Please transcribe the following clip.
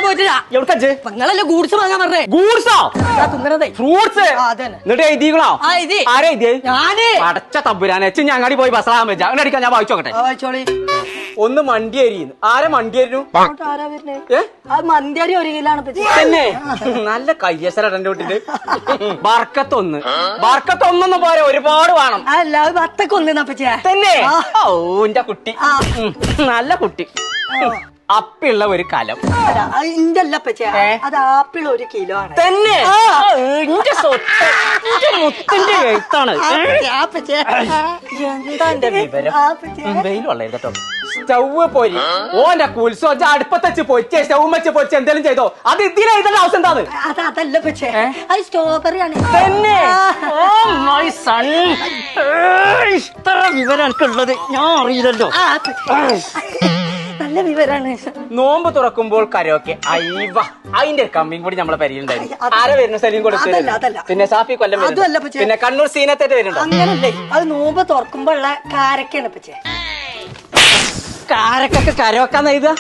പോയിട്ടില്ല. നിങ്ങളല്ലേ ഗൂഡ്സ് വാങ്ങാൻ പറഞ്ഞേ? ഗൂഡ്സോ? ഫ്രൂട്ട്സ്. എന്നിട്ട് എഴുതിക്കണോ? ആരാ എഴുതിയേ? ഞാന്. അടച്ച തമ്പുരാനെ അങ്ങാടി പോയി ബസ്സാകാൻ വെച്ചാ അങ്ങനെ അടിക്കാൻ ഞാൻ വായിച്ചോക്കട്ടെ. ഒന്ന് മണ്ടിയേരിന്ന്. ആരെ മണ്ടിയേരുന്നു? മന്തിയരി 1 കിലോ ആണ്. തന്നെ നല്ല കയ്യസര എന്റെ വീട്ടില്. ബർക്കത്തൊന്നും പോരെ, ഒരുപാട് വേണം. അല്ല 10 ഒന്നാ പച്ചേ. തന്നെ ഓ എന്റെ കുട്ടി നല്ല കുട്ടി. അപ്പിള്ള ഒരു കലം ഇഞ്ചല്ല പച്ചേ, അത് ആപ്പിൾ 1 കിലോ ആണ്. തന്നെ എന്റെ സ്വത്ത് മുത്തിന്റെ എഴുത്താണ്. എന്താ എന്റെ വിവരം? വെയിൽ വളരെ കേട്ടോ. സ്റ്റവ് പോരി ഓന്റെ കുൽസോ അടുപ്പത്തച്ച് പൊരിച്ച് സ്റ്റവ് വെച്ച് പൊരിച്ച് എന്തെങ്കിലും ചെയ്തോ, അത് ഇതിലെ എഴുതേണ്ട ആവശ്യം എന്താണ്? അതല്ല പച്ചേ, അത് സ്ട്രോബെറി ആണ്. തന്നെ മൈ സൺ, ഇത്ര വിവരം എനിക്കുള്ളത് ഞാൻ അറിയില്ലല്ലോ. നല്ല വിവരാണ്. നോമ്പ് തുറക്കുമ്പോൾ കരോക്കെ അയ്യവ അതിന്റെ കമ്മിങ് കൂടി നമ്മളെ പരിയിലുണ്ടായിരുന്നു. ആരെ വരുന്നു? സലീം കൊടുത്തു. പിന്നെ സാഫി കൊല്ലം, പിന്നെ കണ്ണൂർ സീനത്തേറ്റ് വരുന്നുണ്ടോ? അങ്ങനല്ലേ, അത് നോമ്പ് തുറക്കുമ്പോ ഉള്ള കാരക്കാണ് പച്ചേ. കാരക്കൊക്കെ കരോക്കാന്ന് എഴുതുക.